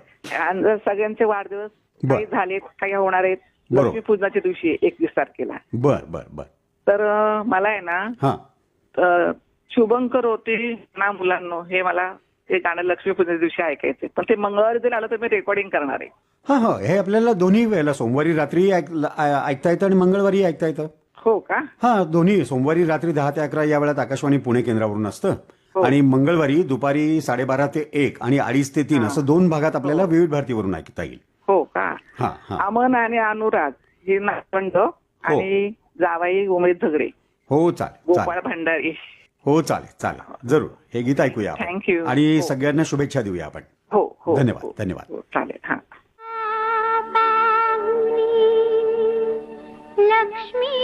सगळ्यांचे वाढदिवस काही झालेत, काही होणार आहेत. लक्ष्मीपूजनाच्या दिवशी 21 तारखेला. बर बर बर. तर मला आहे ना शुभंकर होते ना मुलांनो, हे मला ते गाणं लक्ष्मीपूजनाच्या दिवशी ऐकायचे, पण ते मंगळवारी जर आलं तर मी रेकॉर्डिंग करणार आहे. हा हा, हे आपल्याला दोन्ही वेळेला सोमवारी रात्री ऐकता येतं आणि मंगळवारी ऐकता येतं. हो का? हा, दोन्ही. सोमवारी रात्री 10 ते 11 या वेळात आकाशवाणी पुणे केंद्रावरून असतं आणि मंगळवारी दुपारी 12:30 ते 1 आणि 2:30 ते 3 असं 2 भागात आपल्याला विविध भारतीवरून ऐकता येईल. हो का? हा हा. अमन आणि अनुराग हे नातवंड आणि जावाई उमेश झगडे. हो, चालेल. गोपाळ भंडारी. हो, चालेल चालेल, जरूर. हे गीत ऐकूया आपण. थँक्यू. आणि सगळ्यांना शुभेच्छा देऊया आपण. हो हो. धन्यवाद धन्यवाद. चालेल. हा. लक्ष्मी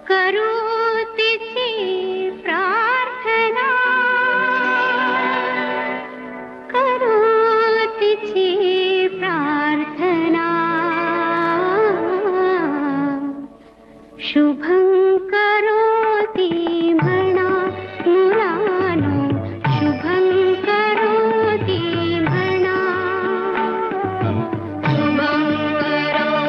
करू तिची प्रार्थना करू तिची प्रार्थना शुभं करोति म्हणा मुलानो शुभं करोति म्हणा शुभं करोति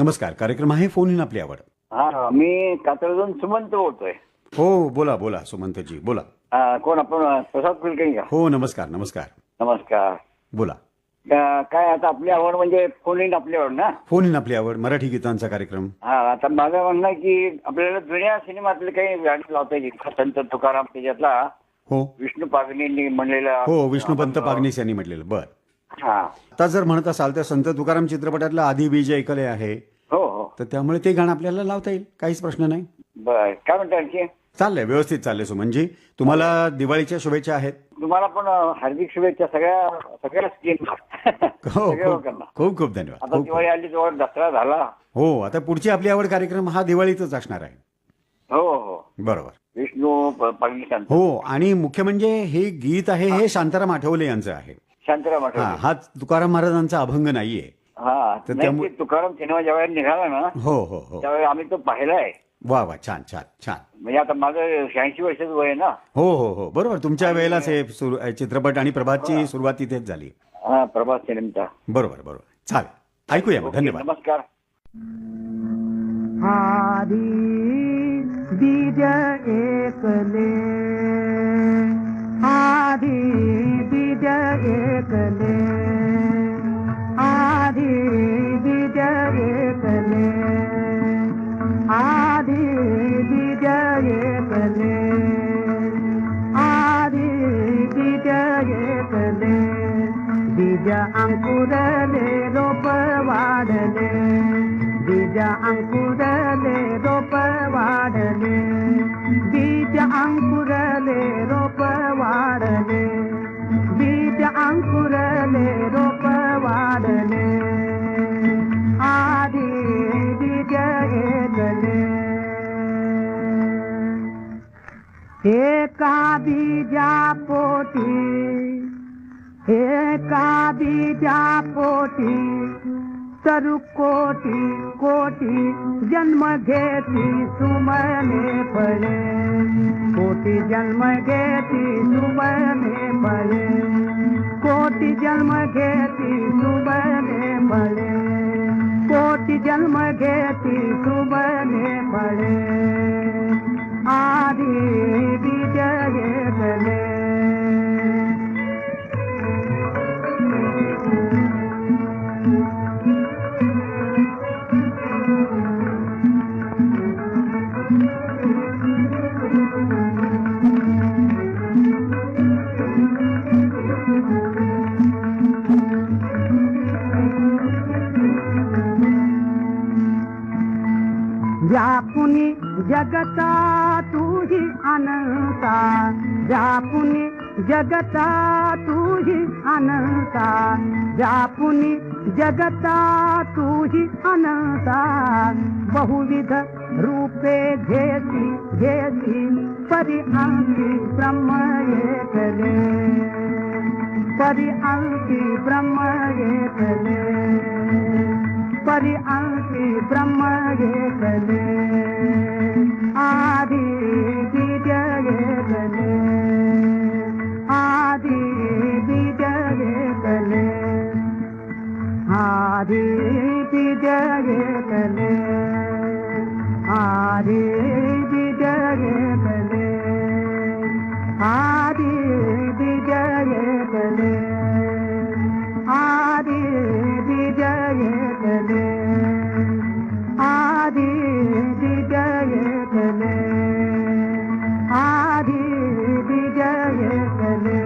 नमस्कार. कार्यक्रम आहे फोन इन आपली आवड. हा मी कात्रजून सुमंत बोलतोय. हो बोला बोला सुमंतजी बोला. कोण आपण प्रसाद कुलकर्णी का? हो नमस्कार नमस्कार. नमस्कार. बोला. काय आता आपली आवड म्हणजे फोन इन आपली आवड ना. फोन इन आपली आवड मराठी गीतांचा कार्यक्रम. हा आता माझं म्हणणं आहे की आपल्याला जुन्या सिनेमातले काही गाणी लावता येईल. संत तुकाराम त्याच्यातला हो विष्णू पागणींनी म्हणलेला. हो विष्णुपंत पागनीस यांनी म्हटलेलं. बर. हा आता जर म्हणत असाल तर संत तुकाराम चित्रपटातलं आधी बीज ऐकले आहे. हो हो तर त्यामुळे ते गाणं आपल्याला लावता येईल. काहीच प्रश्न नाही. बर. काय म्हणता आणखी? चाललंय व्यवस्थित चाललंय सुमनजी. तुम्हाला दिवाळीच्या शुभेच्छा आहेत. तुम्हाला पण हार्दिक शुभेच्छा सगळ्या स्कीम. हो खूप खूप धन्यवाद. आता दिवाळी आली जवळ दसरा झाला. हो आता पुढची आपली आवड कार्यक्रम हा दिवाळीतच असणार आहे. हो हो बरोबर. विष्णू पागणी. हो आणि मुख्य म्हणजे हे गीत आहे हे शांताराम आठवले यांचं आहे. शांताराम आठवले. हा तुकाराम महाराजांचा अभंग नाहीये. हा तर त्यामुळे तुकाराम सिनेमा ज्यावेळेस निघाला ना हो हो हो त्यावेळी आम्ही तो पाहिलाय. वा वा छान छान छान. म्हणजे आता माझं 86 वर्षाचं वय आहे ना. हो हो हो बरोबर. तुमच्या वेळेलाच हे चित्रपट आणि प्रभातची सुरुवात तिथेच झाली. हा प्रभात सिनेमाचा. बरोबर बरोबर. चालेल ऐकूया मग. धन्यवाद. नमस्कार. आधी बीज एकले आधी बीज एकले आधी बीज एकले आधी बीज एकले आधी बीज एकले बीज अंकुरले रोप वाढले बीज अंकुरले रोप वाढले बीज अंकुरले रोप वाढले बीज अंकुरले रोप वाढले आधी बीज एकले एका बीजा पोटी एका बीजा पोटी तरु कोटी कोटी जन्म घेती सुमने पडे कोटी जन्म घेती सुमने पडे कोटी जन्म घेती सुमने पडे कोटी जन्म घेती सुमने पडे आधी बीज घेतले व्यापुनी जगता तू ही अनंता व्यापुनी जगता तू ही अनंता व्यापुनी जगता तू ही अनंता बहुविध रूपे घेती घेती परि अंकी ब्रह्म एकले परि अंकी ब्रह्म एकले परि अंकी ब्रह्म एकले आदि बीज एकले आदि बीज एकले आदि बीज एकले आदि बीज एकले आदि बीज एकले आदि बीज एकले आदि बीज एकले आदि बीज एकले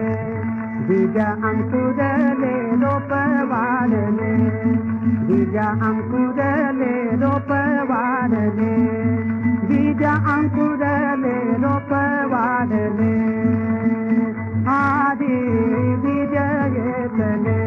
बीज अंकुरले रोप वाढले बीज अंकुरले रोप वाढले बीज अंकुरले रोप वाढले आदि बीज एकले.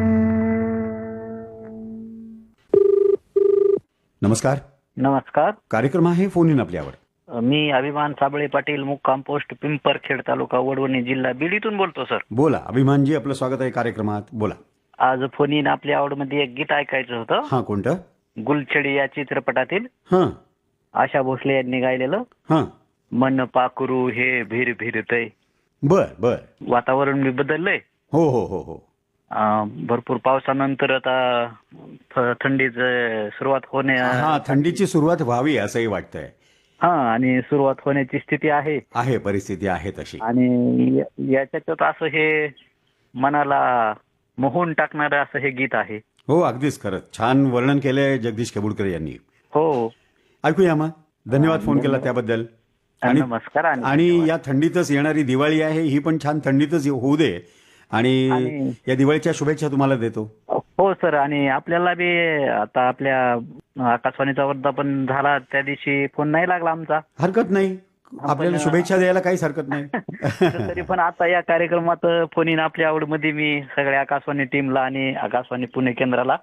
नमस्कार. नमस्कार. कार्यक्रम आहे फोन इन आपल्यावर. मी अभिमान साबळे पाटील मुक्काम पोस्ट पिंपरखेड तालुका वडवणी जिल्हा बीडीतून बोलतो सर. बोला अभिमानजी आपलं स्वागत आहे कार्यक्रमात. बोला. आज फोन इन आपल्या आवडमध्ये एक गीत ऐकायचं होतं. हा कोणतं? गुलछडी या चित्रपटातील हा आशा भोसले यांनी गायलेलं. हा मन पाखरू हे भिर भिरतय. बर बर. वातावरण मी बदललंय. हो हो हो हो. भरपूर पावसानंतर आता थंडीच सुरुवात होणे. हा, थंडीची सुरुवात व्हावी असंही वाटतंय. हा, आणि सुरुवात होण्याची स्थिती आहे, परिस्थिती आहे तशी. आणि याच्यात असं हे मनाला मोहून टाकणारं असं हे गीत आहे. हो, अगदीच खरंच छान वर्णन केलंय जगदीश कबूडकर यांनी. हो, ऐकूया मग. धन्यवाद फोन केला त्याबद्दल. नमस्कार. आणि या थंडीतच येणारी दिवाळी आहे, ही पण छान थंडीतच होऊ दे. आणि या दिवाळीच्या शुभेच्छा तुम्हाला देतो. हो सर, आणि आपल्याला बी आता आपल्या आकाशवाणीचा वर्धापन झाला त्या दिवशी फोन नाही लागला आमचा. हरकत नाही, आपल्याला शुभेच्छा द्यायला काहीच हरकत नाही. तरी पण आता या कार्यक्रमात फोन इन आपल्या आवडमध्ये मी सगळ्या आकाशवाणी टीमला आणि आकाशवाणी पुणे केंद्राला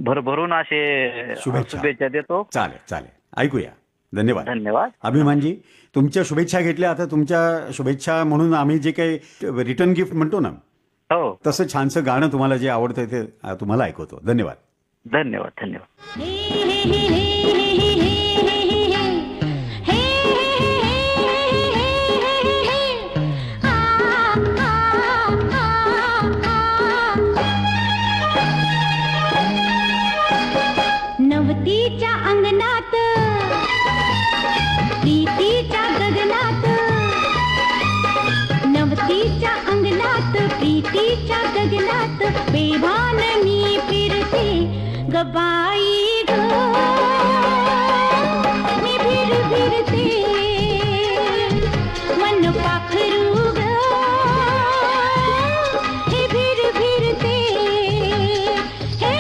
भरभरून असे शुभेच्छा देतो. चालेल, ऐकूया. धन्यवाद. धन्यवाद. अभिमानजी, तुमच्या शुभेच्छा घेतल्या. आता तुमच्या शुभेच्छा म्हणून आम्ही जे काही रिटर्न गिफ्ट म्हणतो ना, हो, तसं छानसं गाणं तुम्हाला जे आवडतं ते तुम्हाला ऐकवतो. धन्यवाद. धन्यवाद. नवतीच्या अंगणात प्रीतीच्या गगनात, नवतीच्या अंगणात प्रीतीच्या गगनात बेभान मी फिरते गबाई ग, मी फिरते मन पाखरू ग, हे फिरते हे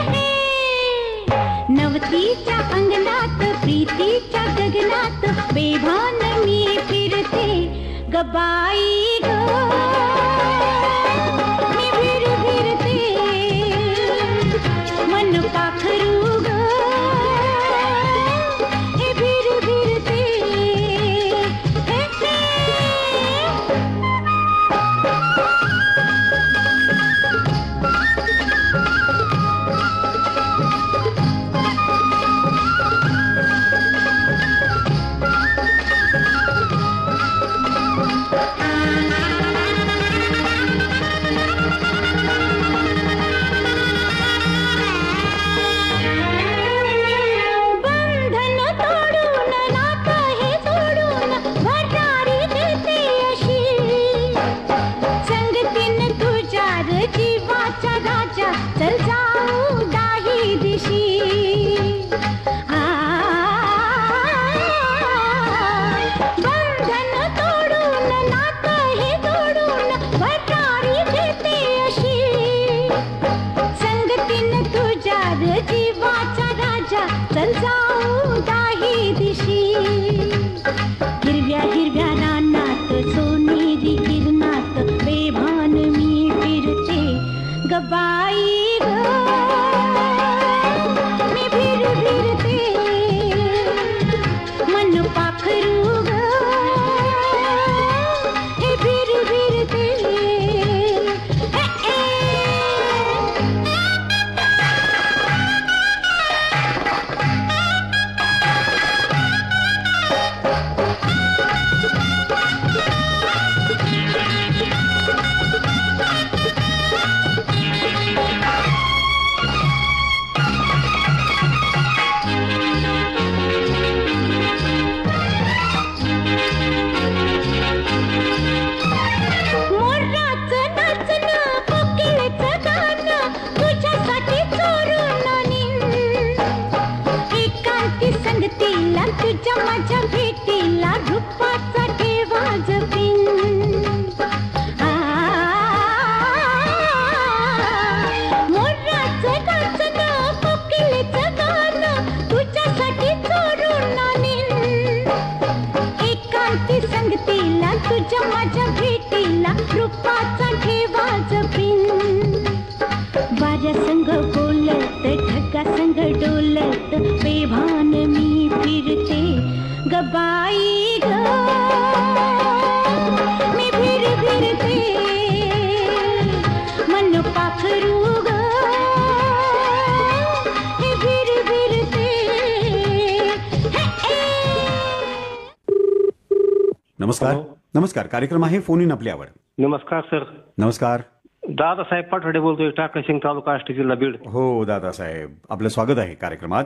नवतीच्या अंगणात प्रीतीच्या गगनात बेभान मी फिरते गबाई ग, मी फिरते मन पाखरू ग, हे फिरते नमस्कार. कार्यक्रम आहे फोन इन आपली आवड. नमस्कार सर. नमस्कार. दादासाहेब पाठवडे बोलतोय, टाकसिंग तालुका आष्टी जिल्हा बीड. हो दादासाहेब, आपलं स्वागत आहे कार्यक्रमात.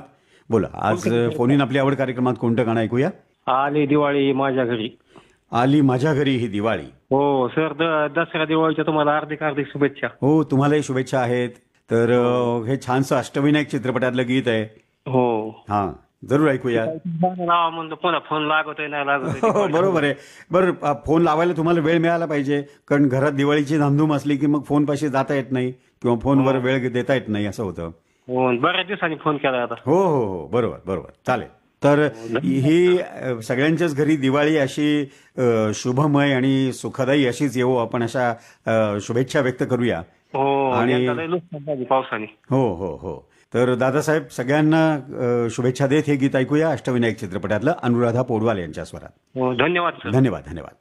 बोला, आज फोन इन आपली आवड कार्यक्रमात कोणतं गाणं ऐकूया? आली दिवाळी माझ्या घरी. आली माझ्या घरी ही दिवाळी. हो सर, दसरा दिवाळीच्या तुम्हाला हार्दिक हार्दिक शुभेच्छा. हो, तुम्हालाही शुभेच्छा आहेत. तर हे छानसं अष्टविनायक चित्रपटातलं गीत आहे. हो, हा, जरूर ऐकूया. नाव म्हणतो पुन्हा फोन लागतोय नाही लागत. हो, बरोबर आहे. बरं, फोन लावायला तुम्हाला वेळ मिळाला पाहिजे, कारण घरात दिवाळीची धामधूम असली की मग फोन पाशी जाता येत नाही किंवा फोनवर वेळ देता येत नाही, असं होतं. हो, बऱ्याच दिवसांनी फोन केला आता. हो हो हो, बरोबर बरोबर, चालेल. तर ही सगळ्यांच्याच घरी दिवाळी अशी शुभमय आणि सुखदायी अशीच येऊ, आपण अशा शुभेच्छा व्यक्त करूया. आणि पावसाने. हो हो हो. तर दादासाहेब, सगळ्यांना शुभेच्छा देत हे गीत ऐकूया, अष्टविनायक चित्रपटातलं, अनुराधा पौडवाल यांच्या स्वरात. धन्यवाद सर. धन्यवाद धन्यवाद.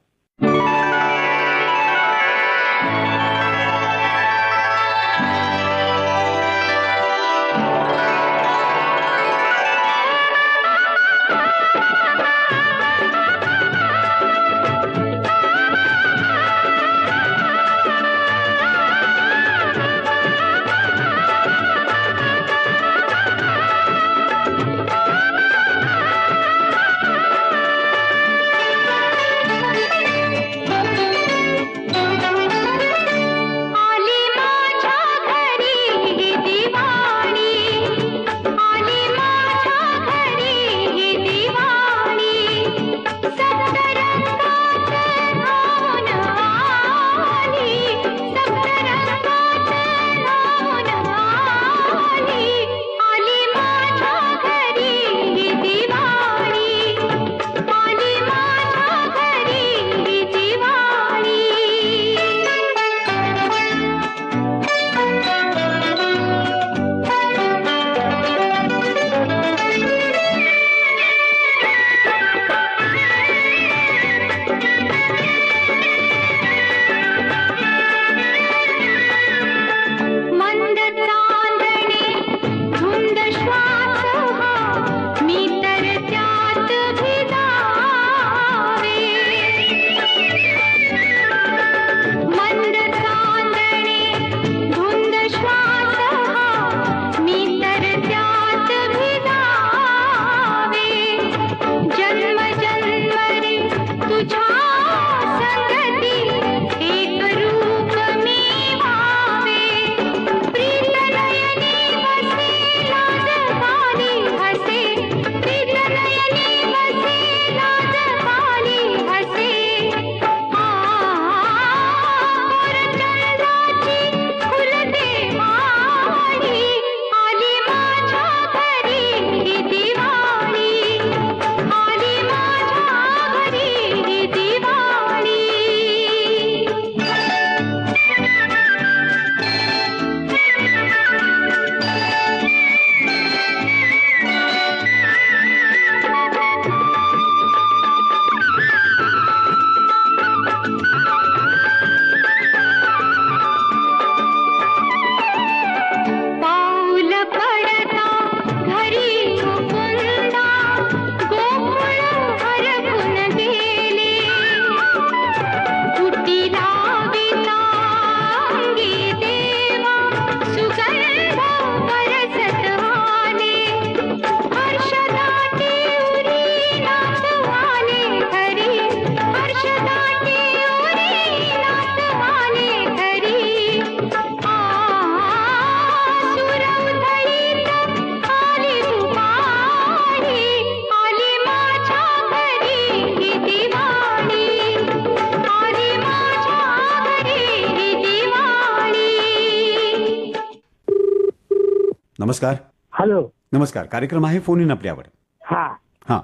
नमस्कार. हॅलो. नमस्कार. कार्यक्रम आहे फोन इन आपल्यावर. हा हा,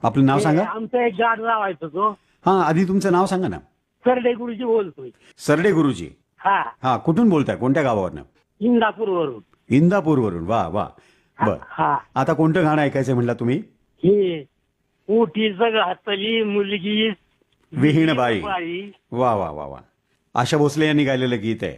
आपलं नाव सांगा. आमचं एक गाणं लावायचं तो. हा, आधी तुमचं नाव सांगा ना. सरडे गुरुजी बोलतोय. सरडे गुरुजी. हा हा, कुठून बोलताय, कोणत्या गावावरनं? इंदापूरवरून. इंदापूरवरून. वा वा. बर, आता कोणतं गाणं ऐकायचं म्हणला तुम्ही? हे उठीचं घातली मुलगी विहीण बाई. वा वा वा वा. आशा भोसले यांनी गायलेलं गीत आहे.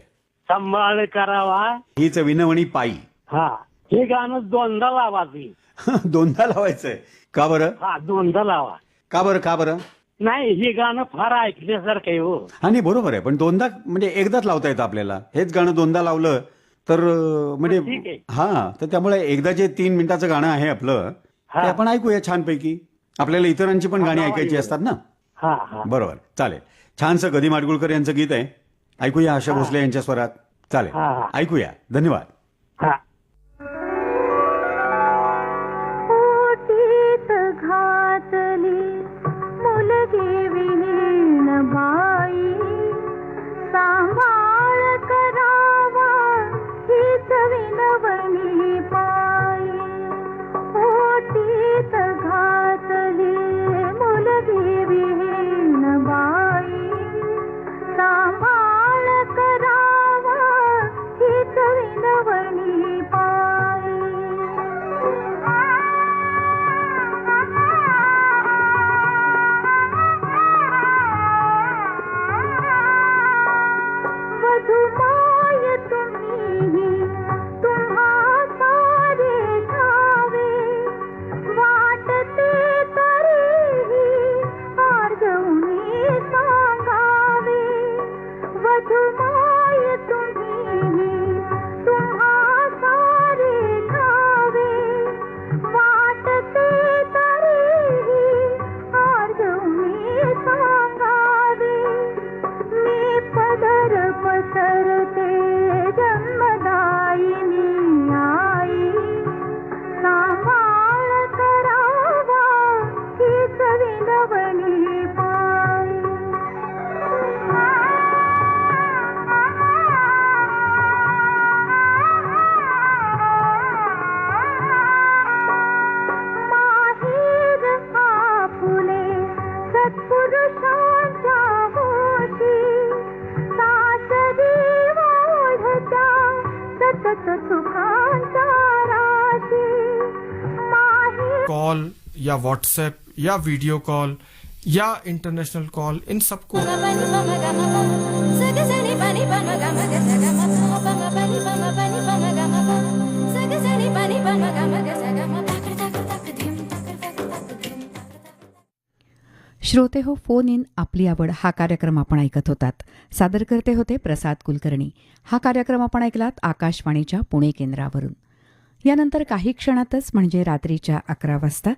सांभाळ करावा हीच विनवणी पायी. हा, हे गाणं दोनदा लावायचं. दोनदा लावायचंय का बरं? हा, दोनदा लावा. का बरं? का बरं? नाही हे गाणं फार ऐकण्यासारखं आहे हो. हा नाही बरोबर आहे, पण दोनदा म्हणजे एकदाच लावता येतं आपल्याला. हेच गाणं दोनदा लावलं तर ठीक म्हणजे आहे. हा, तर त्यामुळे एकदा जे 3 मिनिटाचं गाणं आहे आपलं ते आपण ऐकूया छानपैकी. आपल्याला इतरांची पण गाणी ऐकायची असतात ना. हा हा बरोबर, चालेल. छानसं गदी माडगुळकर यांचं गीत आहे, ऐकूया आशा भोसले यांच्या स्वरात. चालेल, ऐकूया. धन्यवाद. हा. पोटीत घातली मुलगी विहीण बाई, सांभाळ करावा हीच विनवणी पायी. पोटीत घातली मुलगी विहीण बाई, सांभाळ करावा हीच विनवणी पायी. वधुमाय तुम्ही तुम्हा सारे ठावे, वाटते तरीही आर्जवणी सांगावे. वधुमाय तुम्ही तुम्हा सारे ठावे, वाटते तरीही आर्जवणी सांगावे. मी पदर पसरते जन्मदायिनी आई, सांभाळ करावा हीच विनवणी पायी. माहेर आपुले सत्पुरुषांच्या होशी, सासरी वाढत्या सतत सुखांच्या राशी. कॉल या व्हाट्सएप या वीडियो कॉल या इंटरनेशनल कॉल, इन सबको श्रोते हो, फोन इन आपली आवड हा कार्यक्रम आपण ऐकत होतात. सादर करते होते प्रसाद कुलकर्णी. हा कार्यक्रम आपण ऐकलात आकाशवाणीच्या पुणे केंद्रावरून. यानंतर काही क्षणातच म्हणजे रात्रीच्या 11 वाजता